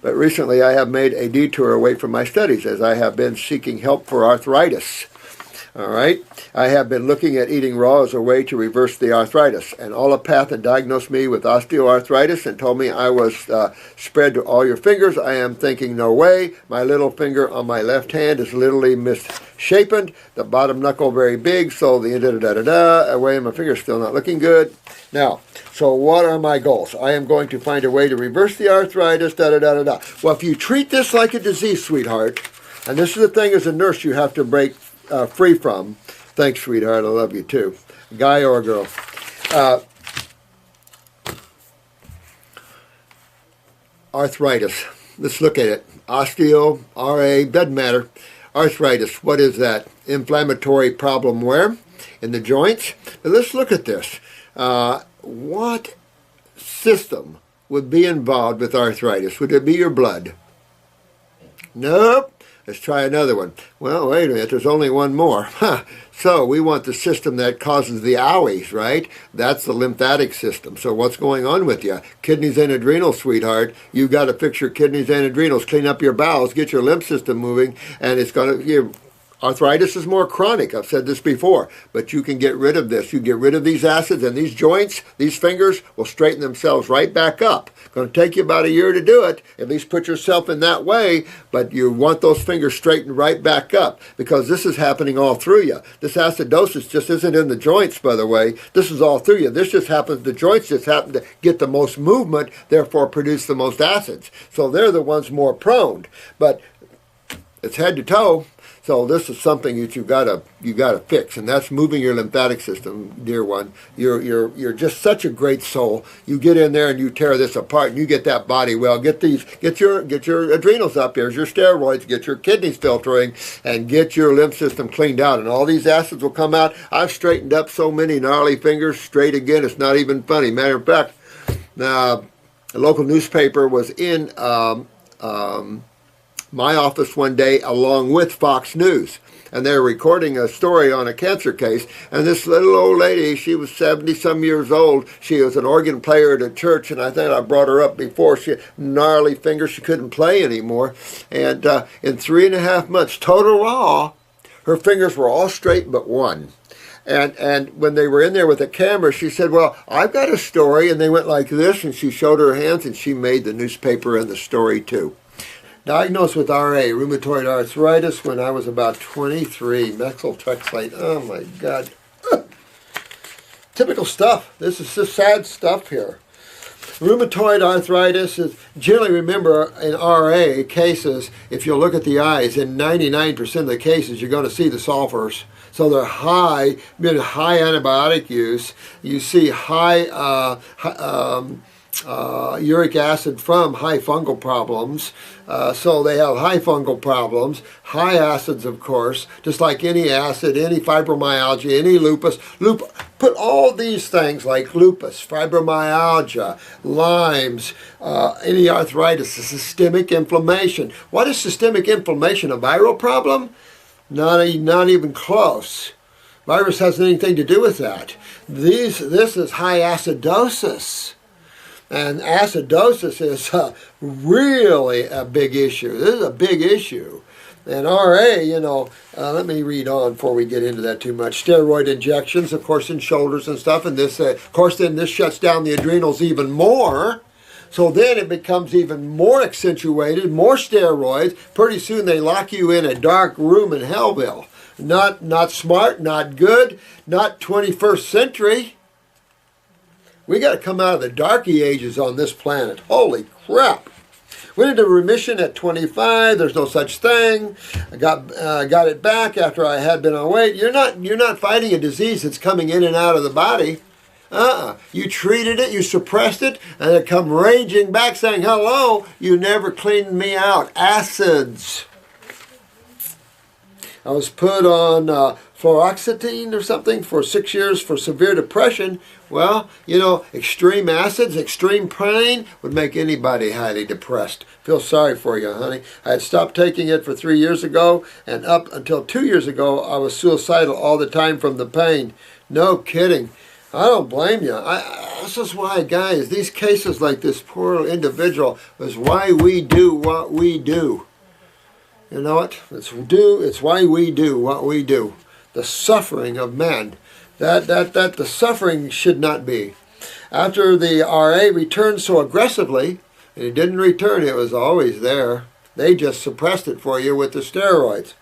But recently I have made a detour away from my studies as I have been seeking help for arthritis. All right. I have been looking at eating raw as a way to reverse the arthritis. An allopath had diagnosed me with osteoarthritis and told me I was spread to all your fingers. I am thinking, no way. My little finger on my left hand is literally misshapen. The bottom knuckle very big, so the away my finger's still not looking good. Now, so what are my goals? I am going to find a way to reverse the arthritis, Well, if you treat this like a disease, sweetheart, and this is the thing as a nurse you have to break free from. Thanks, sweetheart. I love you too. Guy or girl. Arthritis. Let's look at it. Osteo, RA, doesn't matter. Arthritis. What is that? Inflammatory problem where? In the joints. But let's look at this. What system would be involved with arthritis? Would it be your blood? Nope. Let's try another one. Well, wait a minute, there's only one more. So we want the system that causes the owies, right? That's the lymphatic system. So what's going on with you? Kidneys and adrenals, sweetheart. You've got to fix your kidneys and adrenals, clean up your bowels, get your lymph system moving, and it's going to... Arthritis is more chronic. I've said this before, but you can get rid of this. You get rid of these acids, and these joints, these fingers, will straighten themselves right back up. It's going to take you about a year to do it. At least put yourself in that way, but you want those fingers straightened right back up because this is happening all through you. This acidosis just isn't in the joints, by the way. This is all through you. This just happens, the joints just happen to get the most movement, therefore produce the most acids. So they're the ones more prone, but it's head to toe. So this is something that you gotta fix, and that's moving your lymphatic system, dear one. You're just such a great soul. You get in there and you tear this apart, and you get that body well. Get your adrenals up. There's your steroids. Get your kidneys filtering, and get your lymph system cleaned out, and all these acids will come out. I've straightened up so many gnarly fingers straight again. It's not even funny. Matter of fact, a local newspaper was in. My office one day along with Fox News, and they were recording a story on a cancer case, and this little old lady, she was 70-some years old. She was an organ player at a church, and I think I brought her up before. She had gnarly fingers. She couldn't play anymore, and in 3.5 months, total raw, her fingers were all straight but one. And when they were in there with the camera, she said, well, I've got a story, and they went like this, and she showed her hands, and she made the newspaper and the story too. Diagnosed with RA, rheumatoid arthritis, when I was about 23. Methotrexate. Oh my God. Typical stuff. This is just sad stuff here. Rheumatoid arthritis is generally, remember, in RA cases, if you look at the eyes, in 99% of the cases, you're going to see the sulfurs. So they're high antibiotic use. You see high uric acid from high fungal problems. So they have high fungal problems, high acids, of course, just like any acid, any fibromyalgia, any lupus. Put all these things like lupus, fibromyalgia, Lyme's, any arthritis, systemic inflammation. What is systemic inflammation? A viral problem? Not even close. Virus has anything to do with that. This is high acidosis. And acidosis is really a big issue. This is a big issue. And RA, let me read on before we get into that too much. Steroid injections, of course, in shoulders and stuff. And this, of course, then this shuts down the adrenals even more. So then it becomes even more accentuated, more steroids. Pretty soon they lock you in a dark room in Hellville. Not smart, not good, not 21st century. We got to come out of the darky ages on this planet. Holy crap. Went into remission at 25. There's no such thing. I got it back after I had been on weight. You're not fighting a disease that's coming in and out of the body. You treated it, you suppressed it, and it come raging back saying, hello, you never cleaned me out. Acids. I was put on fluoxetine or something for 6 years for severe depression. Well, extreme acids, extreme pain would make anybody highly depressed. Feel sorry for you, honey. I had stopped taking it for 3 years ago, and up until 2 years ago, I was suicidal all the time from the pain. No kidding. I don't blame you. This is why, guys, these cases like this poor individual is why we do what we do. You know what? It's why we do what we do. The suffering of men. That the suffering should not be. After the RA returned so aggressively, and it didn't return, it was always there. They just suppressed it for you with the steroids.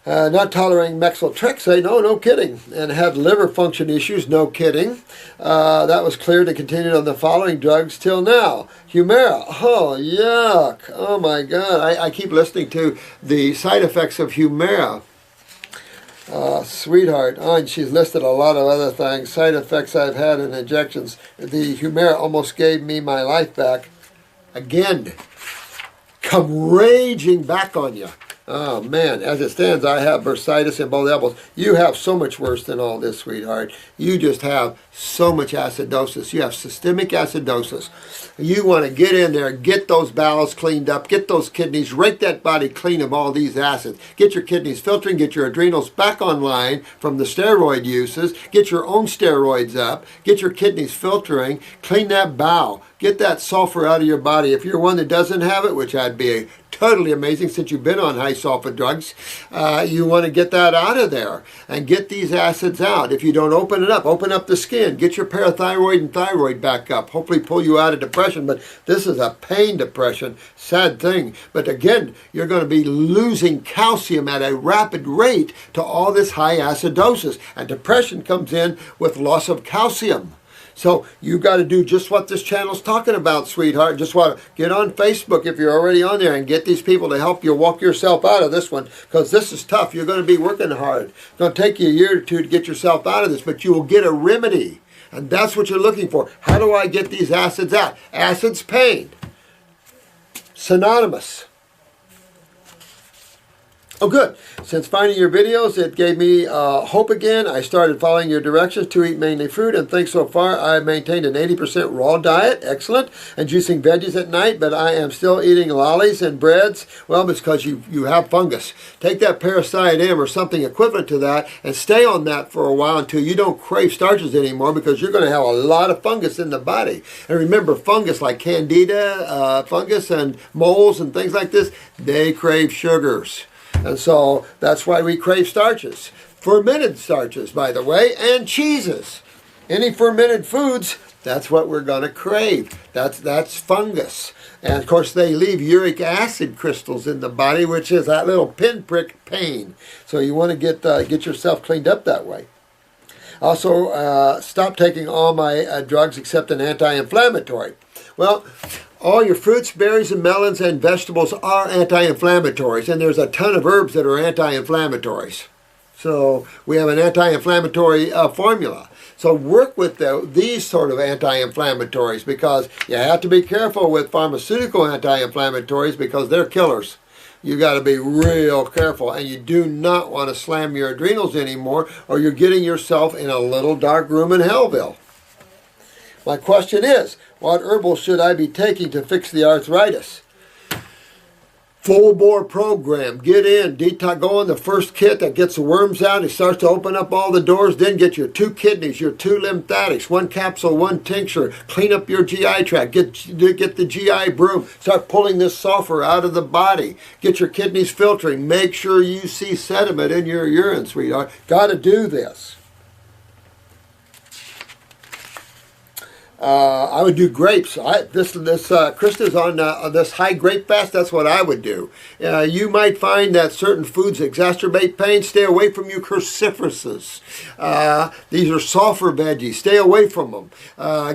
Not tolerating methotrexate, no kidding. And had liver function issues, no kidding. That was cleared and continued on the following drugs till now. Humira, oh yuck, oh my God. I keep listening to the side effects of Humira. Sweetheart, and she's listed a lot of other things. Side effects I've had in injections. The Humira almost gave me my life back. Again, come raging back on you. Oh man, as it stands, I have bursitis in both elbows. You have so much worse than all this, sweetheart. You just have so much acidosis. You have systemic acidosis. You want to get in there, get those bowels cleaned up, get those kidneys, rake that body clean of all these acids. Get your kidneys filtering, get your adrenals back online from the steroid uses, get your own steroids up, get your kidneys filtering, clean that bowel. Get that sulfur out of your body. If you're one that doesn't have it, which I'd be totally amazing since you've been on high sulfur drugs, you want to get that out of there and get these acids out. If you don't open it up, open up the skin, get your parathyroid and thyroid back up, hopefully pull you out of depression. But this is a pain depression, sad thing. But again, you're going to be losing calcium at a rapid rate to all this high acidosis. And depression comes in with loss of calcium. So you got to do just what this channel's talking about, sweetheart. Just want to get on Facebook if you're already on there and get these people to help you walk yourself out of this one, because this is tough. You're going to be working hard. It's going to take you a year or two to get yourself out of this, but you will get a remedy. And that's what you're looking for. How do I get these acids out? Acids, pain. Synonymous. Oh, good. Since finding your videos, it gave me hope again. I started following your directions to eat mainly fruit, and thanks so far. I've maintained an 80% raw diet, excellent, and juicing veggies at night, but I am still eating lollies and breads. Well, it's because you have fungus. Take that parasite M or something equivalent to that and stay on that for a while until you don't crave starches anymore, because you're going to have a lot of fungus in the body. And remember, fungus like candida, fungus and moles and things like this, they crave sugars. And so that's why we crave starches. Fermented starches, by the way, and cheeses. Any fermented foods, that's what we're going to crave. That's fungus. And of course they leave uric acid crystals in the body, which is that little pinprick pain. So you want to get yourself cleaned up that way. Also, stop taking all my drugs except an anti-inflammatory. Well, all your fruits, berries, and melons and vegetables are anti-inflammatories, and there's a ton of herbs that are anti-inflammatories. So we have an anti-inflammatory formula. So work with these sort of anti-inflammatories, because you have to be careful with pharmaceutical anti-inflammatories because they're killers. You got to be real careful, and you do not want to slam your adrenals anymore, or you're getting yourself in a little dark room in Hellville. My question is, what herbal should I be taking to fix the arthritis? Full bore program. Get in. Go on the first kit that gets the worms out. It starts to open up all the doors. Then get your 2 kidneys, your 2 lymphatics, 1 capsule, 1 tincture. Clean up your GI tract. Get the GI broom. Start pulling this sulfur out of the body. Get your kidneys filtering. Make sure you see sediment in your urine, sweetheart. Got to do this. I would do grapes. Krista's on this high grape fast. That's what I would do. You might find that certain foods exacerbate pain. Stay away from your cruciferouses. These are sulfur veggies. Stay away from them.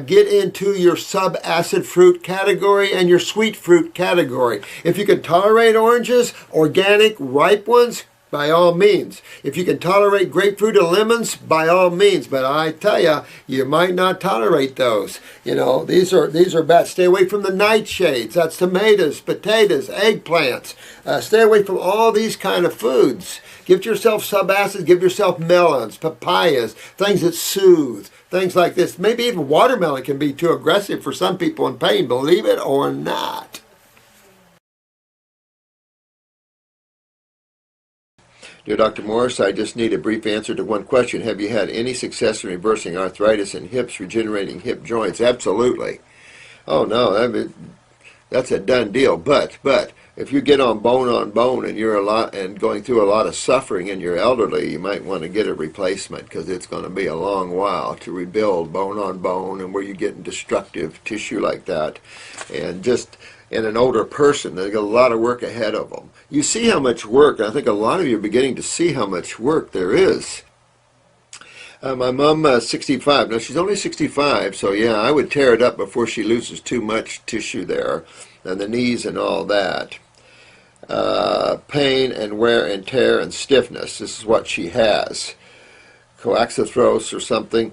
Get into your sub-acid fruit category and your sweet fruit category. If you can tolerate oranges, organic, ripe ones, by all means. If you can tolerate grapefruit and lemons, by all means. But I tell you, you might not tolerate those. You know, these are bad. Stay away from the nightshades. That's tomatoes, potatoes, eggplants. Stay away from all these kind of foods. Give yourself subacids. Give yourself melons, papayas, things that soothe. Things like this. Maybe even watermelon can be too aggressive for some people in pain, believe it or not. Dear Dr. Morse, I just need a brief answer to one question. Have you had any success in reversing arthritis in hips, regenerating hip joints? Absolutely. Oh no, that's a done deal. But if you get on bone and you're going through a lot of suffering and you're elderly, you might want to get a replacement, because it's going to be a long while to rebuild bone on bone, and where you get in destructive tissue like that. And just in an older person, they've got a lot of work ahead of them. You see how much work, I think a lot of you are beginning to see how much work there is. My mom, 65. Now, she's only 65, so yeah, I would tear it up before she loses too much tissue there, and the knees and all that. Pain and wear and tear and stiffness. This is what she has. Coaxarthros or something.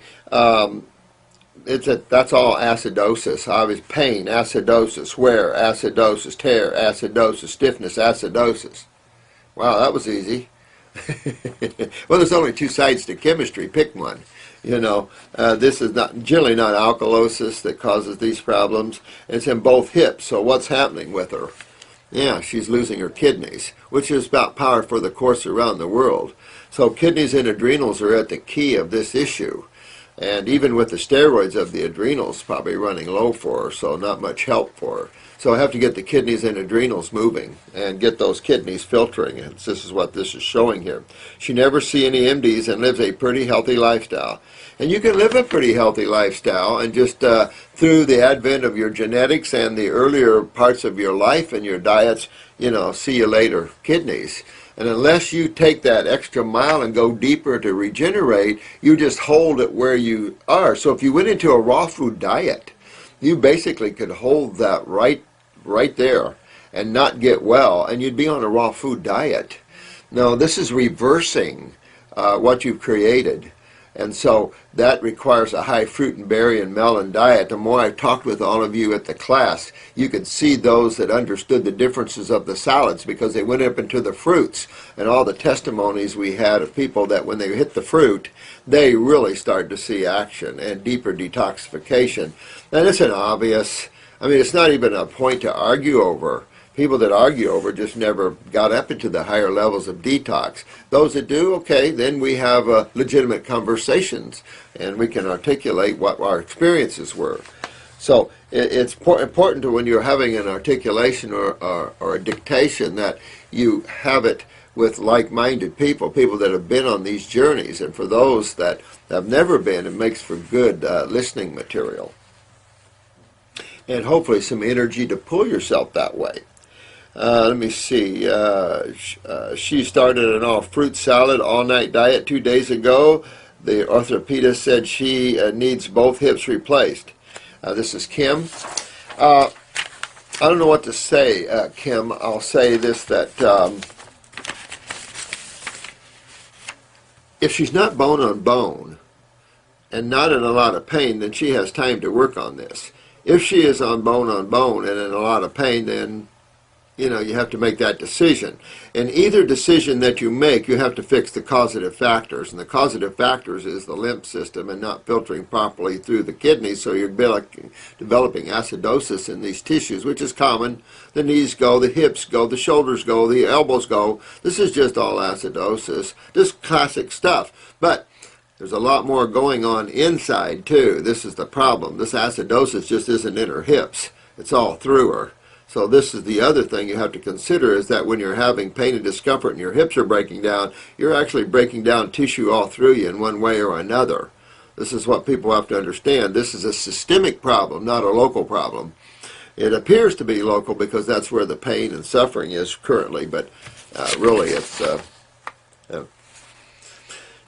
That's all acidosis. Obvious pain, acidosis, wear, acidosis, tear, acidosis, stiffness, acidosis. Wow, that was easy. Well, there's only two sides to chemistry. Pick one. This is generally not alkalosis that causes these problems. It's in both hips. So what's happening with her? Yeah, she's losing her kidneys, which is about par for the course around the world. So kidneys and adrenals are at the key of this issue. And even with the steroids of the adrenals probably running low for her, so not much help for her. So I have to get the kidneys and adrenals moving and get those kidneys filtering. And this is what this is showing here. She never sees any MDs and lives a pretty healthy lifestyle. And you can live a pretty healthy lifestyle, and just through the advent of your genetics and the earlier parts of your life and your diets, see you later, kidneys. And unless you take that extra mile and go deeper to regenerate, you just hold it where you are. So if you went into a raw food diet, you basically could hold that right there and not get well, and you'd be on a raw food diet. No, this is reversing what you've created. And so that requires a high fruit and berry and melon diet. The more I've talked with all of you at the class, you could see those that understood the differences of the salads, because they went up into the fruits, and all the testimonies we had of people that when they hit the fruit, they really started to see action and deeper detoxification. And it's an obvious, it's not even a point to argue over. People that argue over just never got up into the higher levels of detox. Those that do, okay, then we have legitimate conversations, and we can articulate what our experiences were. So it's important to, when you're having an articulation or a dictation, that you have it with like-minded people that have been on these journeys. And for those that have never been, it makes for good listening material. And hopefully some energy to pull yourself that way. Let me see. She started an all-fruit salad, all-night diet 2 days ago. The orthopedist said she needs both hips replaced. This is Kim. I don't know what to say, Kim. I'll say this, that if she's not bone on bone and not in a lot of pain, then she has time to work on this. If she is on bone and in a lot of pain, then you have to make that decision. And either decision that you make, you have to fix the causative factors. And the causative factors is the lymph system and not filtering properly through the kidneys, so you're developing acidosis in these tissues, which is common. The knees go, the hips go, the shoulders go, the elbows go. This is just all acidosis, just classic stuff. But there's a lot more going on inside, too. This is the problem. This acidosis just isn't in her hips. It's all through her. So this is the other thing you have to consider, is that when you're having pain and discomfort and your hips are breaking down, you're actually breaking down tissue all through you in one way or another. This is what people have to understand. This is a systemic problem, not a local problem. It appears to be local because that's where the pain and suffering is currently, but really it's...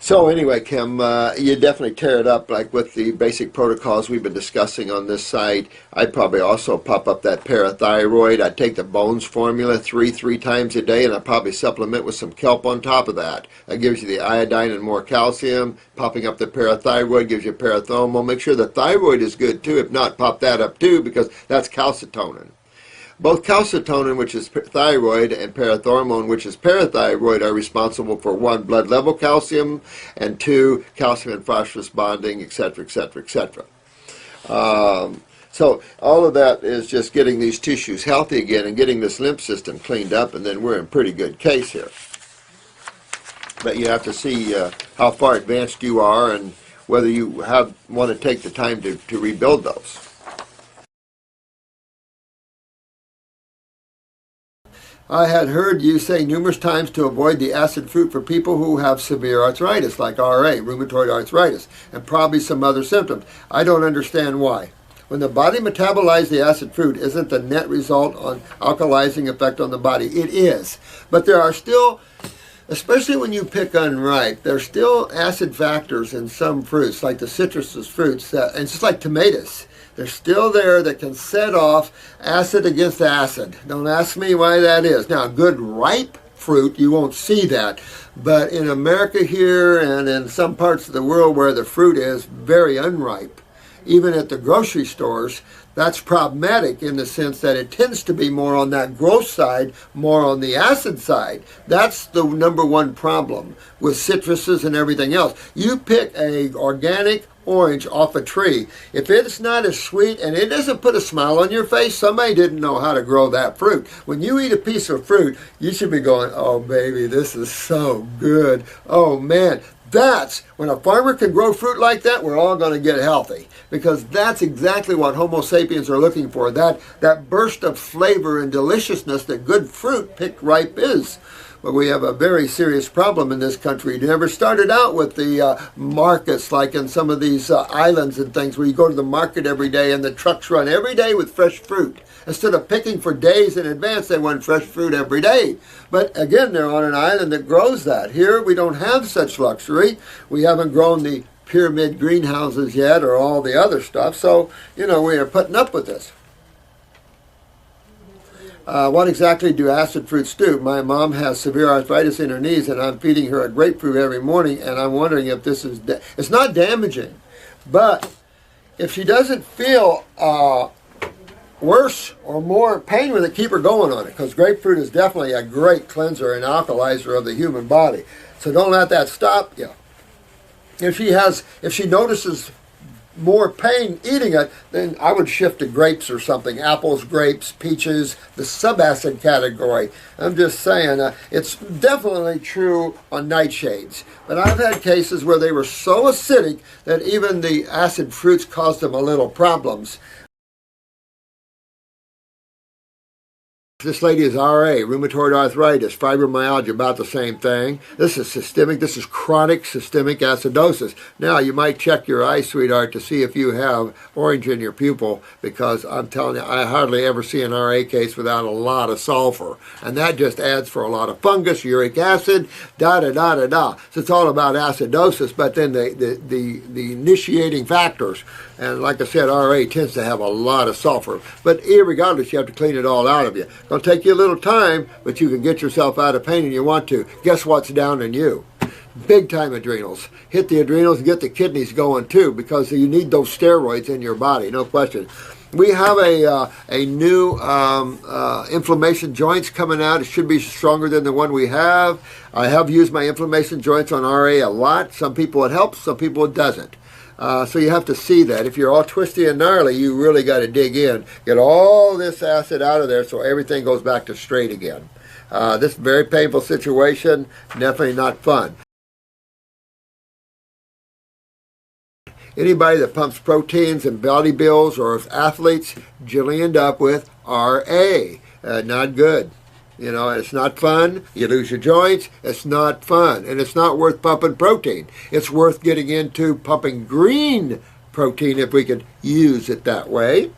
So anyway, Kim, you definitely tear it up, like with the basic protocols we've been discussing on this site. I'd probably also pop up that parathyroid. I'd take the Bones formula three times a day, and I'd probably supplement with some kelp on top of that. That gives you the iodine and more calcium. Popping up the parathyroid gives you parathermal. Make sure the thyroid is good too. If not, pop that up too, because that's calcitonin. Both calcitonin, which is thyroid, and parathormone, which is parathyroid, are responsible for 1, blood level calcium, and 2, calcium and phosphorus bonding, etc., etc., etc. So all of that is just getting these tissues healthy again and getting this lymph system cleaned up, and then we're in pretty good case here. but you have to see how far advanced you are and whether you want to take the time to rebuild those. I had heard you say numerous times to avoid the acid fruit for people who have severe arthritis, like RA, rheumatoid arthritis, and probably some other symptoms. I don't understand why. When the body metabolizes the acid fruit, isn't the net result on alkalizing effect on the body? It is. But there are still, especially when you pick unripe, there's still acid factors in some fruits, like the citrus fruits, and it's just like tomatoes. They're still there that can set off acid against acid. Don't ask me why that is. Now, good ripe fruit, you won't see that. But in America here and in some parts of the world where the fruit is very unripe, even at the grocery stores, that's problematic in the sense that it tends to be more on that growth side, more on the acid side. That's the number one problem with citruses and everything else. You pick a organic orange off a tree. If it's not as sweet and it doesn't put a smile on your face, somebody didn't know how to grow that fruit. When you eat a piece of fruit, you should be going, oh baby, this is so good. Oh man. That's when a farmer can grow fruit like that, we're all going to get healthy, because that's exactly what Homo sapiens are looking for, that burst of flavor and deliciousness that good fruit picked ripe is. But we have a very serious problem in this country. It never started out with the markets like in some of these islands and things where you go to the market every day and the trucks run every day with fresh fruit. Instead of picking for days in advance, they want fresh fruit every day. But again, they're on an island that grows that. Here, we don't have such luxury. We haven't grown the pyramid greenhouses yet or all the other stuff. So, we are putting up with this. What exactly do acid fruits do? My mom has severe arthritis in her knees, and I'm feeding her a grapefruit every morning, and I'm wondering if this is... It's not damaging, but if she doesn't feel worse or more pain with it, keep her going on it, because grapefruit is definitely a great cleanser and alkalizer of the human body. So don't let that stop you. If she notices more pain eating it, then I would shift to grapes or something. Apples, grapes, peaches, the subacid category. I'm just saying, it's definitely true on nightshades. But I've had cases where they were so acidic that even the acid fruits caused them a little problems. This lady is RA, rheumatoid arthritis, fibromyalgia, about the same thing. This is systemic, this is chronic systemic acidosis. Now, you might check your eye, sweetheart, to see if you have orange in your pupil, because I'm telling you, I hardly ever see an RA case without a lot of sulfur. And that just adds for a lot of fungus, uric acid, da-da-da-da-da. So it's all about acidosis, but then the initiating factors. And like I said, RA tends to have a lot of sulfur. But irregardless, you have to clean it all out of you. It'll take you a little time, but you can get yourself out of pain and you want to. Guess what's down in you? Big time adrenals. Hit the adrenals and get the kidneys going too, because you need those steroids in your body, no question. We have a new inflammation joints coming out. It should be stronger than the one we have. I have used my inflammation joints on RA a lot. Some people it helps, some people it doesn't. So you have to see that. If you're all twisty and gnarly, you really got to dig in. Get all this acid out of there so everything goes back to straight again. This is a very painful situation, definitely not fun. Anybody that pumps proteins and bodybuilders or athletes generally end up with RA. Not good. It's not fun. You lose your joints. It's not fun. And it's not worth pumping protein. It's worth getting into pumping green protein if we could use it that way.